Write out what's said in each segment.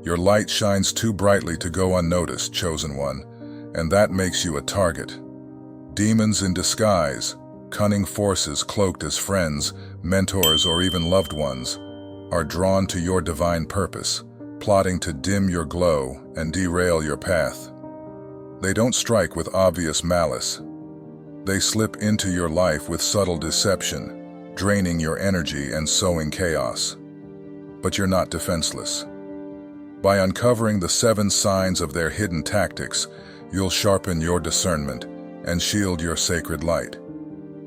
Your light shines too brightly to go unnoticed, chosen one, and that makes you a target. Demons in disguise, cunning forces cloaked as friends, mentors, or even loved ones, are drawn to your divine purpose, plotting to dim your glow and derail your path. They don't strike with obvious malice. They slip into your life with subtle deception, draining your energy and sowing chaos. But you're not defenseless. By uncovering the 7 signs of their hidden tactics, you'll sharpen your discernment and shield your sacred light.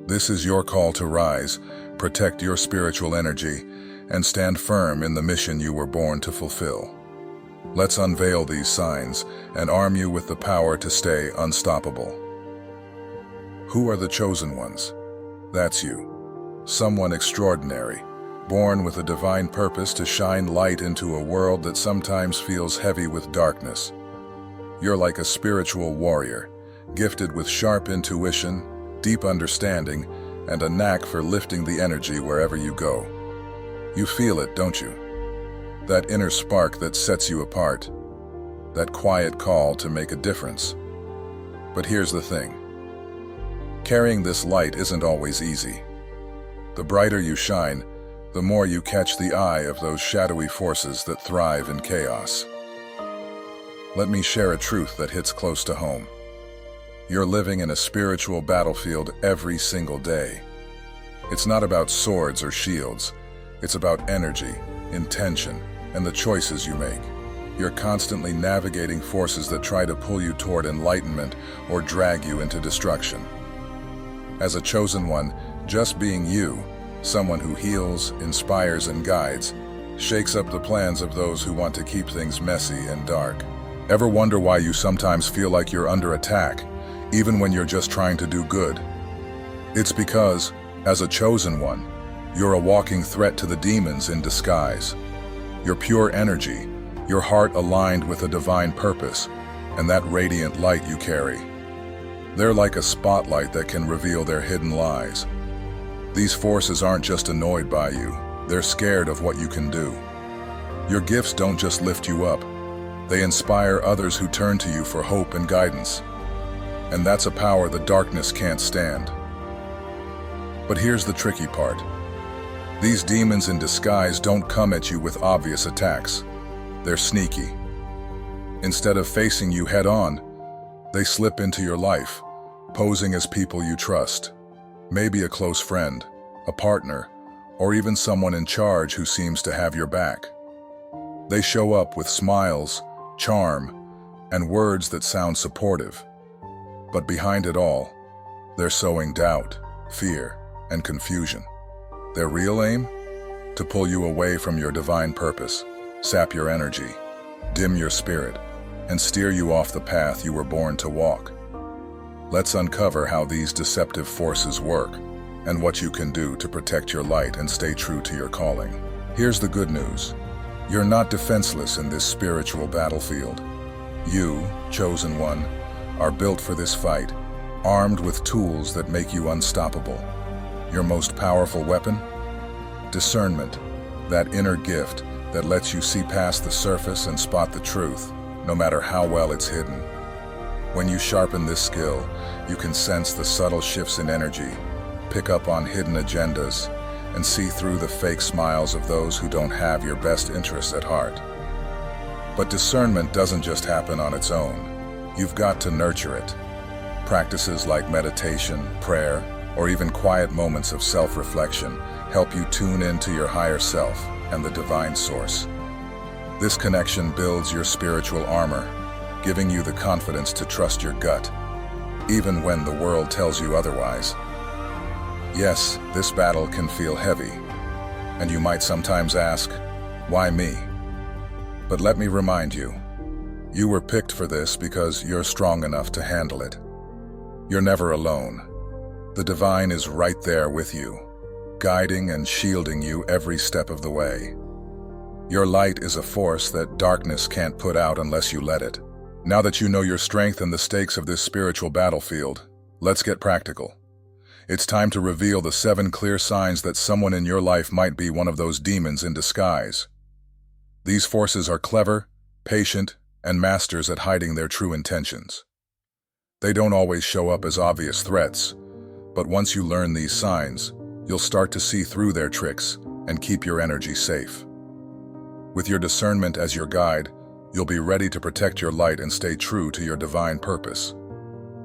This is your call to rise, protect your spiritual energy, and stand firm in the mission you were born to fulfill. Let's unveil these signs and arm you with the power to stay unstoppable. Who are the chosen ones? That's you. Someone extraordinary, born with a divine purpose to shine light into a world that sometimes feels heavy with darkness. You're like a spiritual warrior, gifted with sharp intuition, deep understanding, and a knack for lifting the energy wherever you go. You feel it, don't you? That inner spark that sets you apart. That quiet call to make a difference. But here's the thing. Carrying this light isn't always easy. The brighter you shine, the more you catch the eye of those shadowy forces that thrive in chaos. Let me share a truth that hits close to home. You're living in a spiritual battlefield every single day. It's not about swords or shields. It's about energy, intention, and the choices you make. You're constantly navigating forces that try to pull you toward enlightenment or drag you into destruction. As a chosen one, just being you, someone who heals, inspires, and guides, shakes up the plans of those who want to keep things messy and dark. Ever wonder why you sometimes feel like you're under attack, even when you're just trying to do good? It's because, as a chosen one, you're a walking threat to the demons in disguise. Your pure energy, your heart aligned with a divine purpose, and that radiant light you carry. They're like a spotlight that can reveal their hidden lies. These forces aren't just annoyed by you, they're scared of what you can do. Your gifts don't just lift you up, they inspire others who turn to you for hope and guidance. And that's a power the darkness can't stand. But here's the tricky part. These demons in disguise don't come at you with obvious attacks. They're sneaky. Instead of facing you head-on, they slip into your life, posing as people you trust. Maybe a close friend, a partner, or even someone in charge who seems to have your back. They show up with smiles, charm, and words that sound supportive. But behind it all, they're sowing doubt, fear, and confusion. Their real aim? To pull you away from your divine purpose, sap your energy, dim your spirit, and steer you off the path you were born to walk. Let's uncover how these deceptive forces work and what you can do to protect your light and stay true to your calling. Here's the good news. You're not defenseless in this spiritual battlefield. You, chosen one, are built for this fight, armed with tools that make you unstoppable. Your most powerful weapon? Discernment, that inner gift that lets you see past the surface and spot the truth, no matter how well it's hidden. When you sharpen this skill, you can sense the subtle shifts in energy, pick up on hidden agendas, and see through the fake smiles of those who don't have your best interests at heart. But discernment doesn't just happen on its own. You've got to nurture it. Practices like meditation, prayer, or even quiet moments of self-reflection help you tune into your higher self and the divine source. This connection builds your spiritual armor, giving you the confidence to trust your gut, even when the world tells you otherwise. Yes, this battle can feel heavy, and you might sometimes ask, why me? But let me remind you, you were picked for this because you're strong enough to handle it. You're never alone. The divine is right there with you, guiding and shielding you every step of the way. Your light is a force that darkness can't put out unless you let it. Now that you know your strength and the stakes of this spiritual battlefield, let's get practical. It's time to reveal the 7 clear signs that someone in your life might be one of those demons in disguise. These forces are clever, patient, and masters at hiding their true intentions. They don't always show up as obvious threats, but once you learn these signs, you'll start to see through their tricks and keep your energy safe. With your discernment as your guide, you'll be ready to protect your light and stay true to your divine purpose.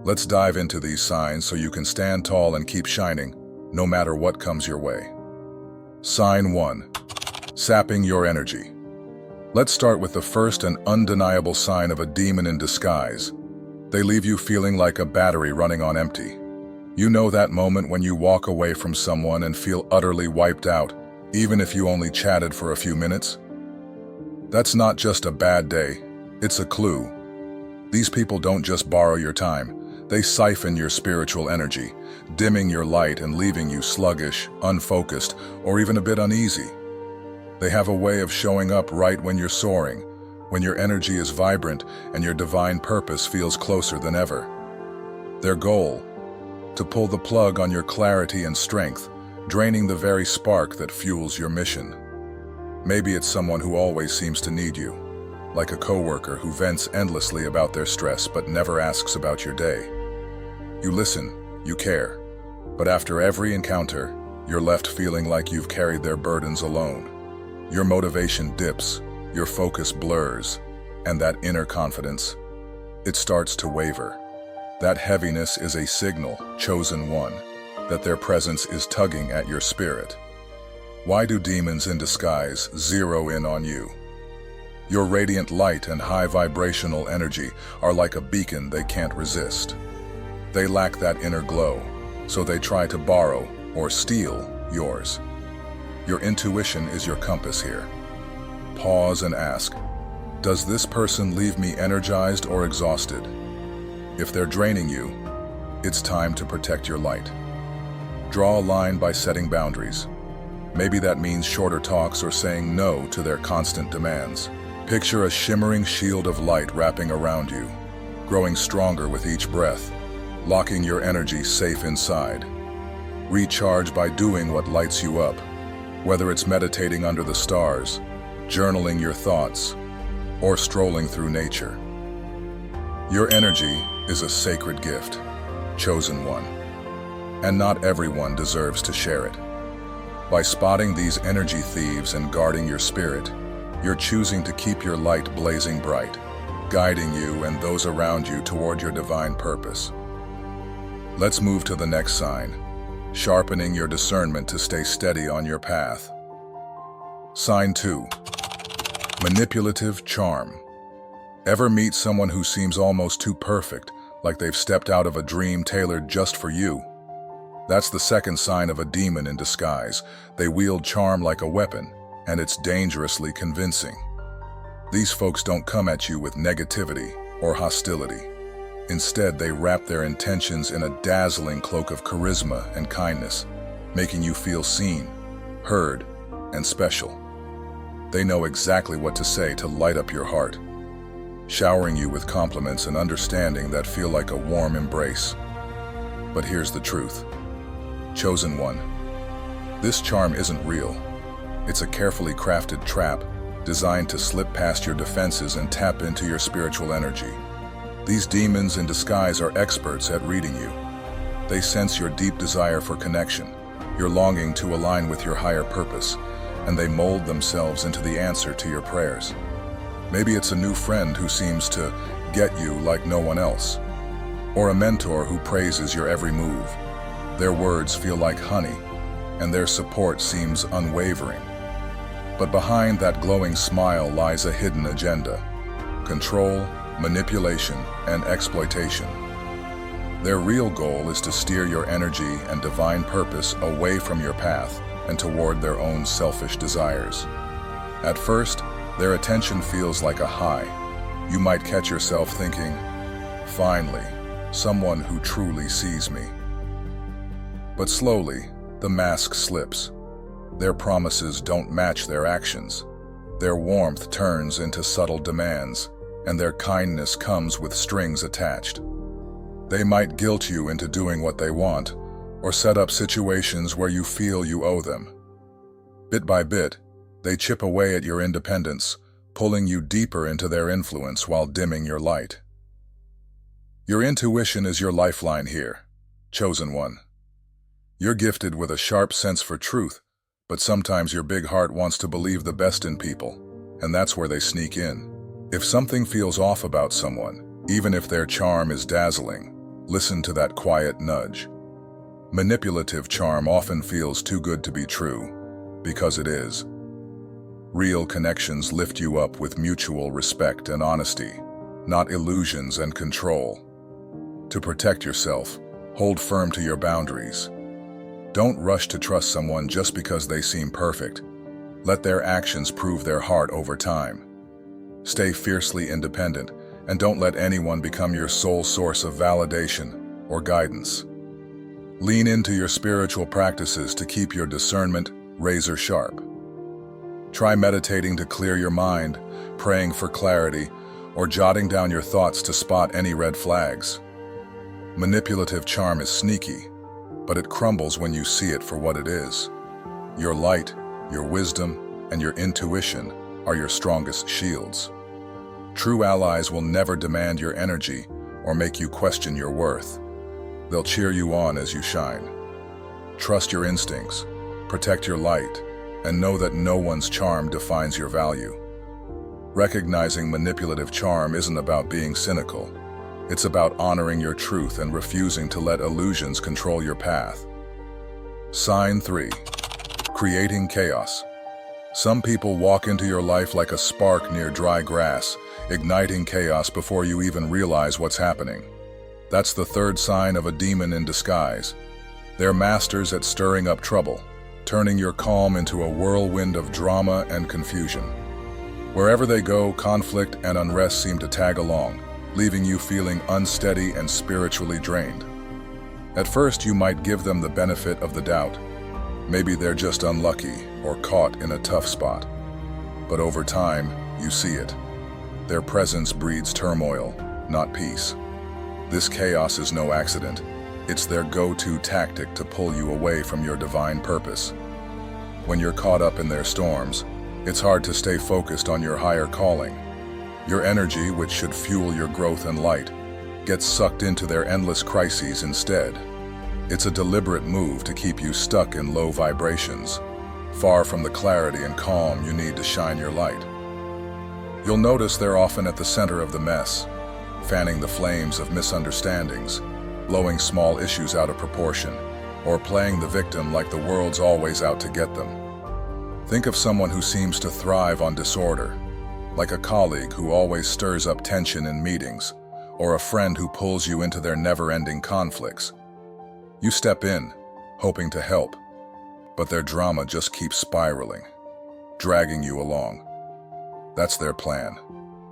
Let's dive into these signs so you can stand tall and keep shining, no matter what comes your way. Sign 1. Sapping your energy. Let's start with the first and undeniable sign of a demon in disguise. They leave you feeling like a battery running on empty. You know that moment when you walk away from someone and feel utterly wiped out, even if you only chatted for a few minutes? That's not just a bad day, it's a clue. These people don't just borrow your time, they siphon your spiritual energy, dimming your light and leaving you sluggish, unfocused, or even a bit uneasy. They have a way of showing up right when you're soaring, when your energy is vibrant and your divine purpose feels closer than ever. Their goal: to pull the plug on your clarity and strength, draining the very spark that fuels your mission. Maybe it's someone who always seems to need you, like a coworker who vents endlessly about their stress but never asks about your day. You listen, you care, but after every encounter, you're left feeling like you've carried their burdens alone. Your motivation dips, your focus blurs, and that inner confidence, it starts to waver. That heaviness is a signal, chosen one, that their presence is tugging at your spirit. Why do demons in disguise zero in on you? Your radiant light and high vibrational energy are like a beacon they can't resist. They lack that inner glow, so they try to borrow or steal yours. Your intuition is your compass here. Pause and ask, does this person leave me energized or exhausted? If they're draining you, it's time to protect your light. Draw a line by setting boundaries. Maybe that means shorter talks or saying no to their constant demands. Picture a shimmering shield of light wrapping around you, growing stronger with each breath, locking your energy safe inside. Recharge by doing what lights you up, whether it's meditating under the stars, journaling your thoughts, or strolling through nature. Your energy is a sacred gift, chosen one, and not everyone deserves to share it. By spotting these energy thieves and guarding your spirit, you're choosing to keep your light blazing bright, guiding you and those around you toward your divine purpose. Let's move to the next sign, sharpening your discernment to stay steady on your path. Sign 2. Manipulative charm. Ever meet someone who seems almost too perfect, like they've stepped out of a dream tailored just for you? That's the second sign of a demon in disguise. They wield charm like a weapon, and it's dangerously convincing. These folks don't come at you with negativity or hostility. Instead, they wrap their intentions in a dazzling cloak of charisma and kindness, making you feel seen, heard, and special. They know exactly what to say to light up your heart, showering you with compliments and understanding that feel like a warm embrace. But here's the truth. Chosen one, this charm isn't real. It's a carefully crafted trap designed to slip past your defenses and tap into your spiritual energy. These demons in disguise are experts at reading you. They sense your deep desire for connection, your longing to align with your higher purpose, and they mold themselves into the answer to your prayers. Maybe it's a new friend who seems to get you like no one else, or a mentor who praises your every move. Their words feel like honey, and their support seems unwavering. But behind that glowing smile lies a hidden agenda: control, manipulation, and exploitation. Their real goal is to steer your energy and divine purpose away from your path and toward their own selfish desires. At first, their attention feels like a high. You might catch yourself thinking, finally, someone who truly sees me. But slowly, the mask slips. Their promises don't match their actions. Their warmth turns into subtle demands, and their kindness comes with strings attached. They might guilt you into doing what they want, or set up situations where you feel you owe them. Bit by bit, they chip away at your independence, pulling you deeper into their influence while dimming your light. Your intuition is your lifeline here, chosen one. You're gifted with a sharp sense for truth, but sometimes your big heart wants to believe the best in people, and that's where they sneak in. If something feels off about someone, even if their charm is dazzling, listen to that quiet nudge. Manipulative charm often feels too good to be true, because it is. Real connections lift you up with mutual respect and honesty, not illusions and control. To protect yourself, hold firm to your boundaries. Don't rush to trust someone just because they seem perfect. Let their actions prove their heart over time. Stay fiercely independent, and don't let anyone become your sole source of validation or guidance. Lean into your spiritual practices to keep your discernment razor sharp. Try meditating to clear your mind, praying for clarity, or jotting down your thoughts to spot any red flags. Manipulative charm is sneaky, but it crumbles when you see it for what it is. Your light, your wisdom, and your intuition are your strongest shields. True allies will never demand your energy or make you question your worth. They'll cheer you on as you shine. Trust your instincts, protect your light, and know that no one's charm defines your value. Recognizing manipulative charm isn't about being cynical. It's about honoring your truth and refusing to let illusions control your path. Sign 3. Creating chaos. Some people walk into your life like a spark near dry grass, igniting chaos before you even realize what's happening. That's the third sign of a demon in disguise. They're masters at stirring up trouble, turning your calm into a whirlwind of drama and confusion. Wherever they go, conflict and unrest seem to tag along, leaving you feeling unsteady and spiritually drained. At first, you might give them the benefit of the doubt. Maybe they're just unlucky or caught in a tough spot. But over time, you see it. Their presence breeds turmoil, not peace. This chaos is no accident. It's their go-to tactic to pull you away from your divine purpose. When you're caught up in their storms, it's hard to stay focused on your higher calling. Your energy, which should fuel your growth and light, gets sucked into their endless crises instead. It's a deliberate move to keep you stuck in low vibrations, far from the clarity and calm you need to shine your light. You'll notice they're often at the center of the mess, fanning the flames of misunderstandings, blowing small issues out of proportion, or playing the victim like the world's always out to get them. Think of someone who seems to thrive on disorder, like a colleague who always stirs up tension in meetings, or a friend who pulls you into their never-ending conflicts. You step in, hoping to help, but their drama just keeps spiraling, dragging you along. That's their plan,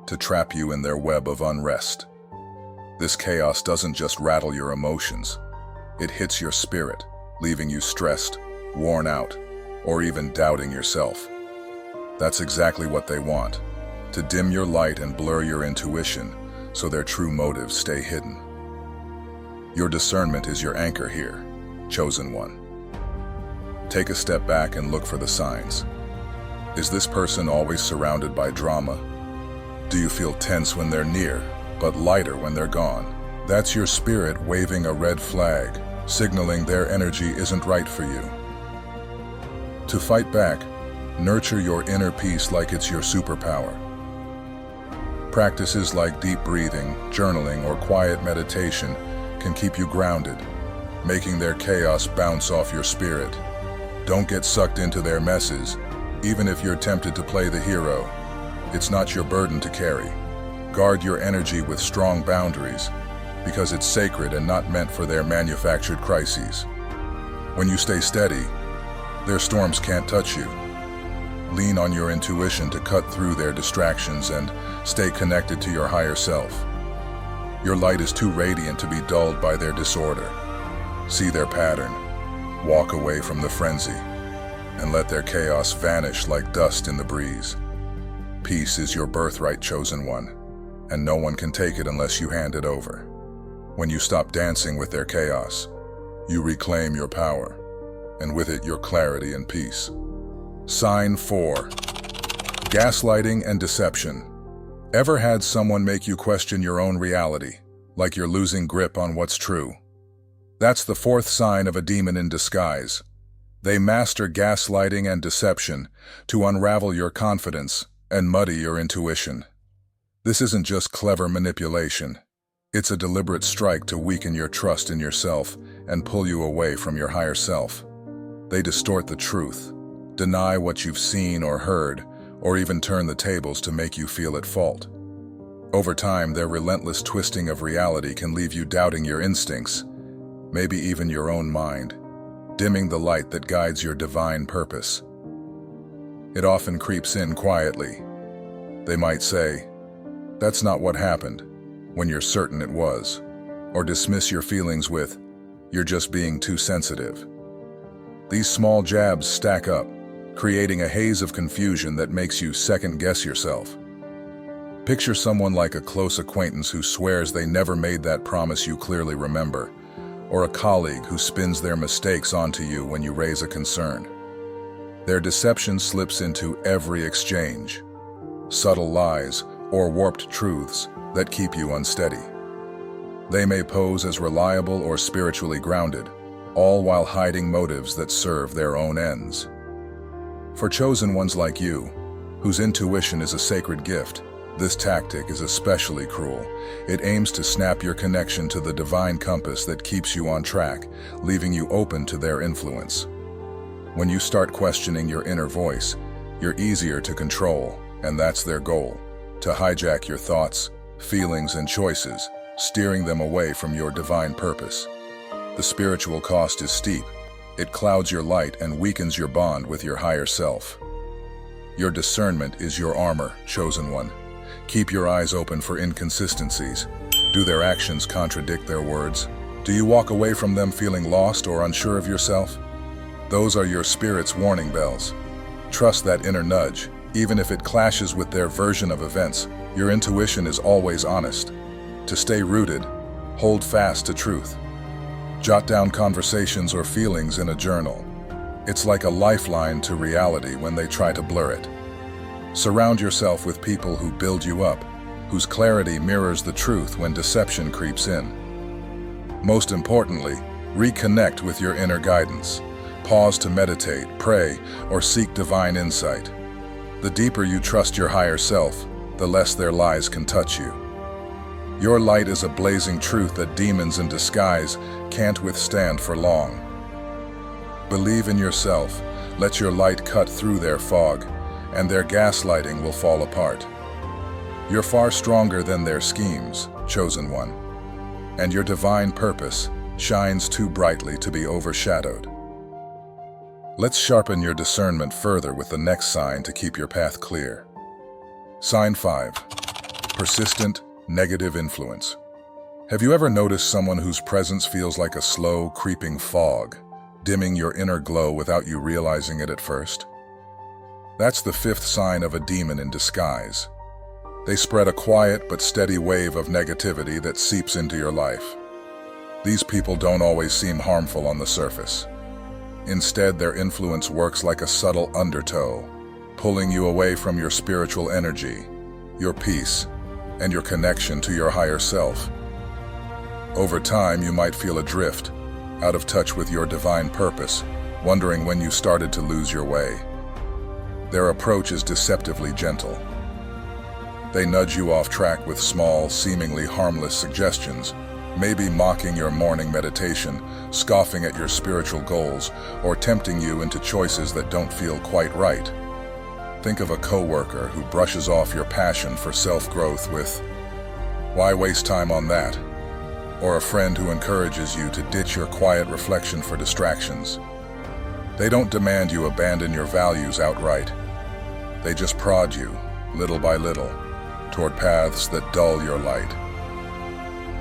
to trap you in their web of unrest. This chaos doesn't just rattle your emotions. It hits your spirit, leaving you stressed, worn out, or even doubting yourself. That's exactly what they want, to dim your light and blur your intuition so their true motives stay hidden. Your discernment is your anchor here, chosen one. Take a step back and look for the signs. Is this person always surrounded by drama? Do you feel tense when they're near, but lighter when they're gone? That's your spirit waving a red flag, signaling their energy isn't right for you. To fight back, nurture your inner peace like it's your superpower. Practices like deep breathing, journaling, or quiet meditation can keep you grounded, making their chaos bounce off your spirit. Don't get sucked into their messes, even if you're tempted to play the hero. It's not your burden to carry. Guard your energy with strong boundaries, because it's sacred and not meant for their manufactured crises. When you stay steady, their storms can't touch you. Lean on your intuition to cut through their distractions and stay connected to your higher self. Your light is too radiant to be dulled by their disorder. See their pattern, walk away from the frenzy, and let their chaos vanish like dust in the breeze. Peace is your birthright, chosen one, and no one can take it unless you hand it over. When you stop dancing with their chaos, you reclaim your power, and with it your clarity and peace. Sign 4. Gaslighting and deception. Ever had someone make you question your own reality, like you're losing grip on what's true? That's the fourth sign of a demon in disguise. They master gaslighting and deception to unravel your confidence and muddy your intuition. This isn't just clever manipulation. It's a deliberate strike to weaken your trust in yourself and pull you away from your higher self. They distort the truth, deny what you've seen or heard, or even turn the tables to make you feel at fault. Over time, their relentless twisting of reality can leave you doubting your instincts, maybe even your own mind, dimming the light that guides your divine purpose. It often creeps in quietly. They might say, "That's not what happened," when you're certain it was, or dismiss your feelings with, "You're just being too sensitive." These small jabs stack up, creating a haze of confusion that makes you second-guess yourself. Picture someone like a close acquaintance who swears they never made that promise you clearly remember, or a colleague who spins their mistakes onto you when you raise a concern. Their deception slips into every exchange, subtle lies or warped truths that keep you unsteady. They may pose as reliable or spiritually grounded, all while hiding motives that serve their own ends. For chosen ones like you, whose intuition is a sacred gift, this tactic is especially cruel. It aims to snap your connection to the divine compass that keeps you on track, leaving you open to their influence. When you start questioning your inner voice, you're easier to control, and that's their goal, to hijack your thoughts, feelings, and choices, steering them away from your divine purpose. The spiritual cost is steep. It clouds your light and weakens your bond with your higher self. Your discernment is your armor, chosen one. Keep your eyes open for inconsistencies. Do their actions contradict their words? Do you walk away from them feeling lost or unsure of yourself? Those are your spirit's warning bells. Trust that inner nudge. Even if it clashes with their version of events, your intuition is always honest. To stay rooted, hold fast to truth. Jot down conversations or feelings in a journal. It's like a lifeline to reality when they try to blur it. Surround yourself with people who build you up, whose clarity mirrors the truth when deception creeps in. Most importantly, reconnect with your inner guidance. Pause to meditate, pray, or seek divine insight. The deeper you trust your higher self, the less their lies can touch you. Your light is a blazing truth that demons in disguise can't withstand for long. Believe in yourself, let your light cut through their fog, and their gaslighting will fall apart. You're far stronger than their schemes, chosen one, and your divine purpose shines too brightly to be overshadowed. Let's sharpen your discernment further with the next sign to keep your path clear. Sign 5. Persistent, negative influence. Have you ever noticed someone whose presence feels like a slow, creeping fog, dimming your inner glow without you realizing it at first? That's the fifth sign of a demon in disguise. They spread a quiet but steady wave of negativity that seeps into your life. These people don't always seem harmful on the surface. Instead, their influence works like a subtle undertow, pulling you away from your spiritual energy, your peace, and your connection to your higher self. Over time, you might feel adrift, out of touch with your divine purpose, wondering when you started to lose your way. Their approach is deceptively gentle. They nudge you off track with small, seemingly harmless suggestions, maybe mocking your morning meditation, scoffing at your spiritual goals, or tempting you into choices that don't feel quite right. Think of a coworker who brushes off your passion for self-growth with, "Why waste time on that?" Or a friend who encourages you to ditch your quiet reflection for distractions. They don't demand you abandon your values outright. They just prod you, little by little, toward paths that dull your light.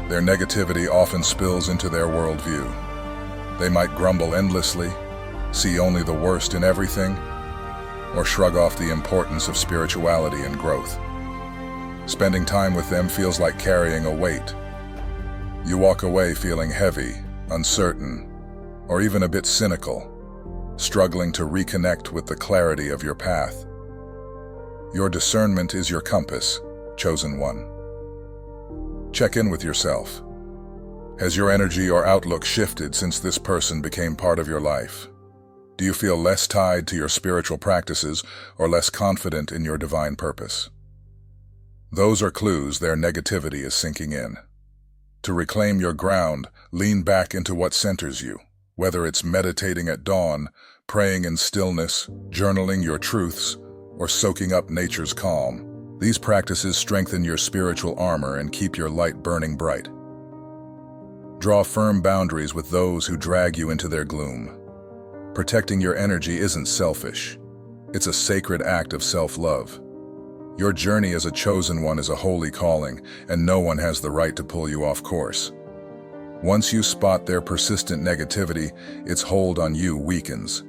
Their negativity often spills into their worldview. They might grumble endlessly, see only the worst in everything, or shrug off the importance of spirituality and growth. Spending time with them feels like carrying a weight. You walk away feeling heavy, uncertain, or even a bit cynical, struggling to reconnect with the clarity of your path. Your discernment is your compass, chosen one. Check in with yourself. Has your energy or outlook shifted since this person became part of your life? Do you feel less tied to your spiritual practices or less confident in your divine purpose? Those are clues their negativity is sinking in. To reclaim your ground, lean back into what centers you, whether it's meditating at dawn, praying in stillness, journaling your truths, or soaking up nature's calm. These practices strengthen your spiritual armor and keep your light burning bright. Draw firm boundaries with those who drag you into their gloom. Protecting your energy isn't selfish. It's a sacred act of self-love. Your journey as a chosen one is a holy calling, and no one has the right to pull you off course. Once you spot their persistent negativity, its hold on you weakens.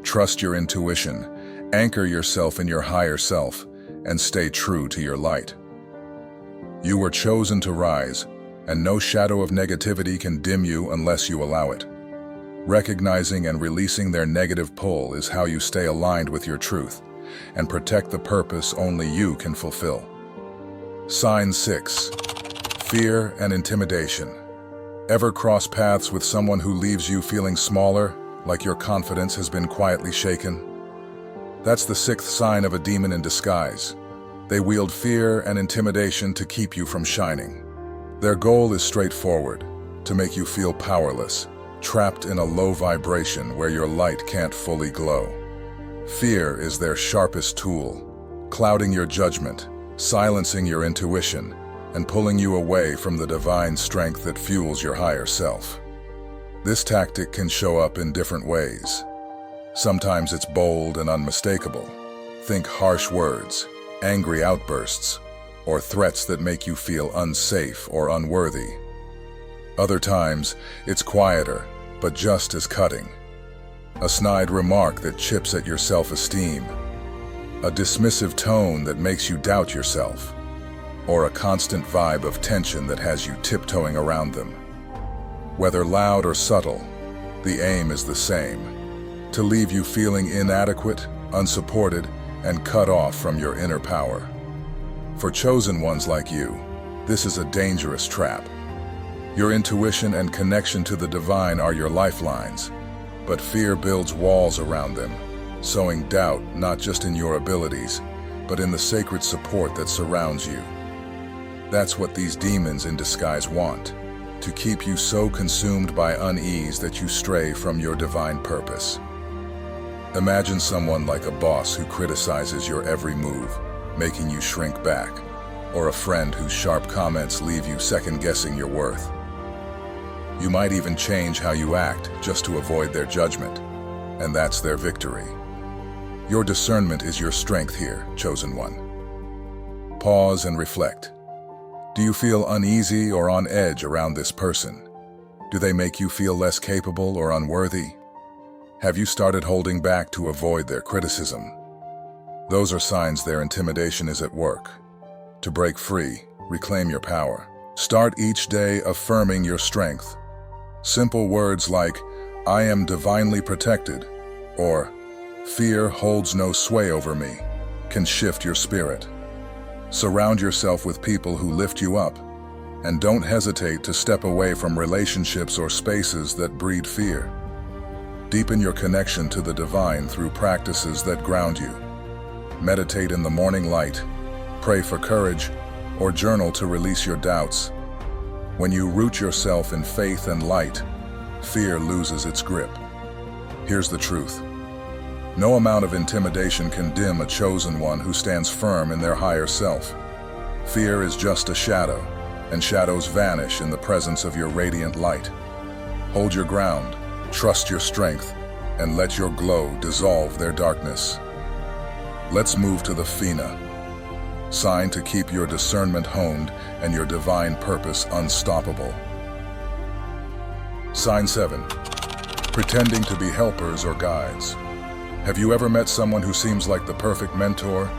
Trust your intuition, anchor yourself in your higher self, and stay true to your light. You were chosen to rise, and no shadow of negativity can dim you unless you allow it. Recognizing and releasing their negative pull is how you stay aligned with your truth and protect the purpose only you can fulfill. Sign 6. Fear and intimidation. Ever cross paths with someone who leaves you feeling smaller, like your confidence has been quietly shaken? That's the 6th sign of a demon in disguise. They wield fear and intimidation to keep you from shining. Their goal is straightforward, to make you feel powerless, trapped in a low vibration where your light can't fully glow. Fear is their sharpest tool, clouding your judgment, silencing your intuition, and pulling you away from the divine strength that fuels your higher self. This tactic can show up in different ways. Sometimes it's bold and unmistakable. Think harsh words, angry outbursts, or threats that make you feel unsafe or unworthy. Other times, it's quieter, but just as cutting. A snide remark that chips at your self-esteem, a dismissive tone that makes you doubt yourself, or a constant vibe of tension that has you tiptoeing around them. Whether loud or subtle, the aim is the same: to leave you feeling inadequate, unsupported, and cut off from your inner power. For chosen ones like you, this is a dangerous trap. Your intuition and connection to the divine are your lifelines, but fear builds walls around them, sowing doubt not just in your abilities, but in the sacred support that surrounds you. That's what these demons in disguise want, to keep you so consumed by unease that you stray from your divine purpose. Imagine someone like a boss who criticizes your every move, making you shrink back, or a friend whose sharp comments leave you second-guessing your worth. You might even change how you act just to avoid their judgment, and that's their victory. Your discernment is your strength here, chosen one. Pause and reflect. Do you feel uneasy or on edge around this person? Do they make you feel less capable or unworthy? Have you started holding back to avoid their criticism? Those are signs their intimidation is at work. To break free, reclaim your power. Start each day affirming your strength. Simple words like, "I am divinely protected," or "Fear holds no sway over me," can shift your spirit. Surround yourself with people who lift you up, and don't hesitate to step away from relationships or spaces that breed fear. Deepen your connection to the divine through practices that ground you. Meditate in the morning light, pray for courage, or journal to release your doubts. When you root yourself in faith and light, fear loses its grip. Here's the truth. No amount of intimidation can dim a chosen one who stands firm in their higher self. Fear is just a shadow, and shadows vanish in the presence of your radiant light. Hold your ground, trust your strength, and let your glow dissolve their darkness. Let's move to the Fina, sign to keep your discernment honed and your divine purpose unstoppable. Sign 7. Pretending to be helpers or guides. Have you ever met someone who seems like the perfect mentor,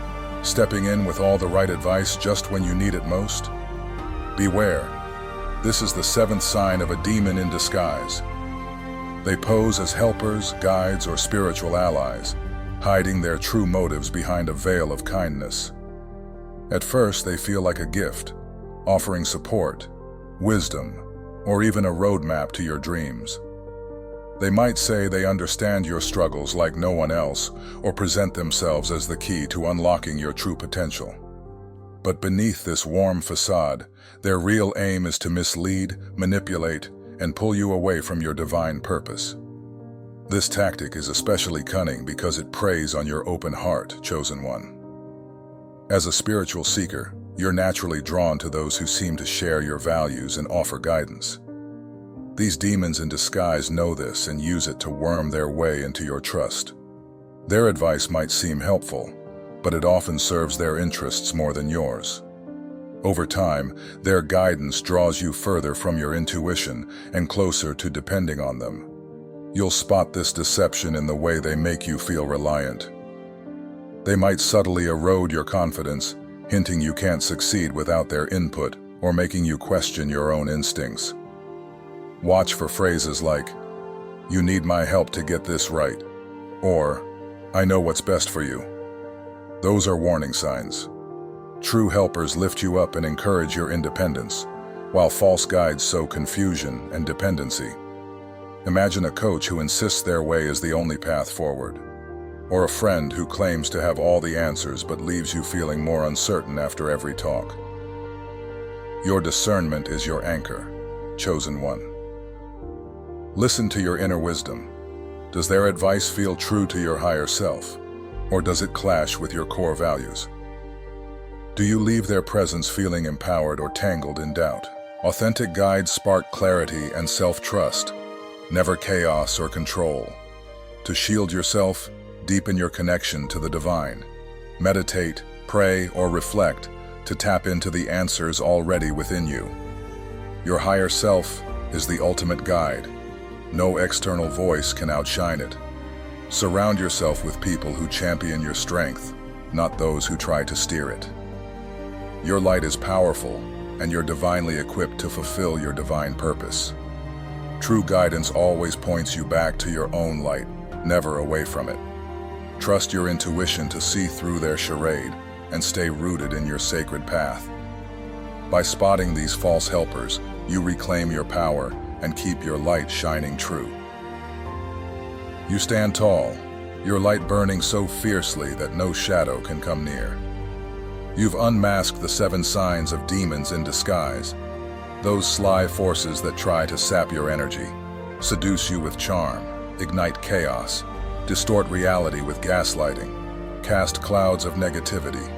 stepping in with all the right advice just when you need it most? Beware. This is the 7th sign of a demon in disguise. They pose as helpers, guides, or spiritual allies, hiding their true motives behind a veil of kindness. At first, they feel like a gift, offering support, wisdom, or even a roadmap to your dreams. They might say they understand your struggles like no one else, or present themselves as the key to unlocking your true potential. But beneath this warm facade, their real aim is to mislead, manipulate, and pull you away from your divine purpose. This tactic is especially cunning because it preys on your open heart, chosen one. As a spiritual seeker, you're naturally drawn to those who seem to share your values and offer guidance. These demons in disguise know this and use it to worm their way into your trust. Their advice might seem helpful, but it often serves their interests more than yours. Over time, their guidance draws you further from your intuition and closer to depending on them. You'll spot this deception in the way they make you feel reliant. They might subtly erode your confidence, hinting you can't succeed without their input or making you question your own instincts. Watch for phrases like, "You need my help to get this right," or "I know what's best for you." Those are warning signs. True helpers lift you up and encourage your independence, while false guides sow confusion and dependency. Imagine a coach who insists their way is the only path forward, or a friend who claims to have all the answers but leaves you feeling more uncertain after every talk. Your discernment is your anchor, chosen one. Listen to your inner wisdom. Does their advice feel true to your higher self, or does it clash with your core values? Do you leave their presence feeling empowered or tangled in doubt? Authentic guides spark clarity and self-trust, never chaos or control. To shield yourself, deepen your connection to the divine. Meditate, pray, or reflect to tap into the answers already within you. Your higher self is the ultimate guide. No external voice can outshine it. Surround yourself with people who champion your strength, not those who try to steer it. Your light is powerful, and you're divinely equipped to fulfill your divine purpose. True guidance always points you back to your own light, never away from it. Trust your intuition to see through their charade and stay rooted in your sacred path. By spotting these false helpers, you reclaim your power and keep your light shining true. You stand tall, your light burning so fiercely that no shadow can come near. You've unmasked the 7 signs of demons in disguise, those sly forces that try to sap your energy, seduce you with charm, ignite chaos, distort reality with gaslighting, cast clouds of negativity,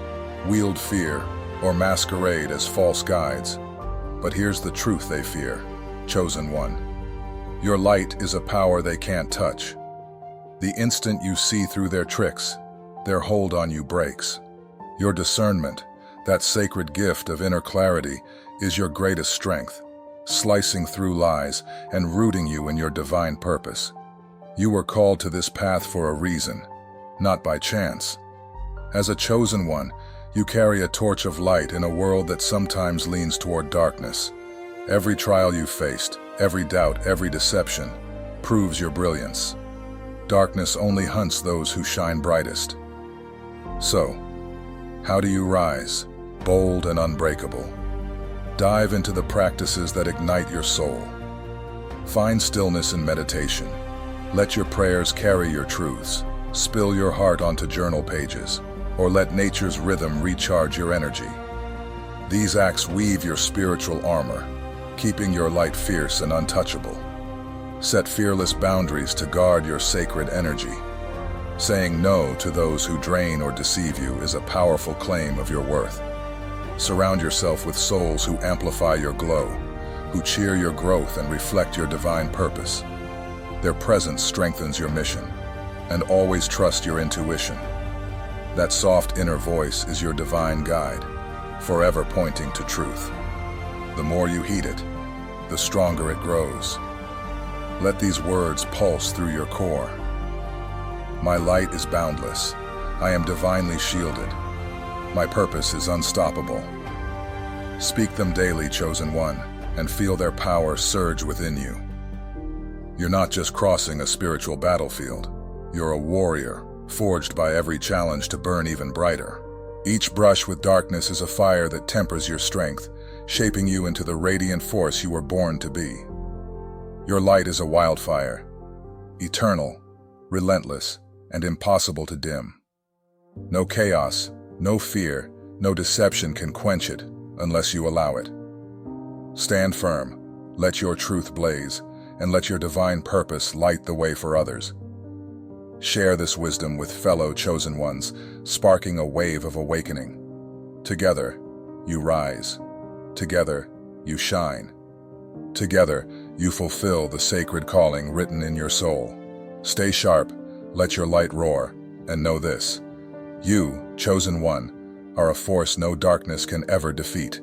wield fear, or masquerade as false guides. But here's the truth they fear, chosen one. Your light is a power they can't touch. The instant you see through their tricks, their hold on you breaks. Your discernment, that sacred gift of inner clarity, is your greatest strength, slicing through lies and rooting you in your divine purpose. You were called to this path for a reason, not by chance. As a chosen one, you carry a torch of light in a world that sometimes leans toward darkness. Every trial you've faced, every doubt, every deception, proves your brilliance. Darkness only hunts those who shine brightest. So, how do you rise, bold and unbreakable? Dive into the practices that ignite your soul. Find stillness in meditation. Let your prayers carry your truths. Spill your heart onto journal pages, or let nature's rhythm recharge your energy. These acts weave your spiritual armor, keeping your light fierce and untouchable. Set fearless boundaries to guard your sacred energy. Saying no to those who drain or deceive you is a powerful claim of your worth. Surround yourself with souls who amplify your glow, who cheer your growth and reflect your divine purpose. Their presence strengthens your mission, and always trust your intuition. That soft inner voice is your divine guide, forever pointing to truth. The more you heed it, the stronger it grows. Let these words pulse through your core. My light is boundless. I am divinely shielded. My purpose is unstoppable. Speak them daily, chosen one, and feel their power surge within you. You're not just crossing a spiritual battlefield. You're a warrior, forged by every challenge to burn even brighter. Each brush with darkness is a fire that tempers your strength, shaping you into the radiant force you were born to be. Your light is a wildfire, eternal, relentless, and impossible to dim. No chaos, no fear, no deception can quench it unless you allow it. Stand firm, let your truth blaze, and let your divine purpose light the way for others. Share this wisdom with fellow chosen ones, sparking a wave of awakening. Together, you rise. Together, you shine. Together, you fulfill the sacred calling written in your soul. Stay sharp, let your light roar, and know this: you, chosen one, are a force no darkness can ever defeat.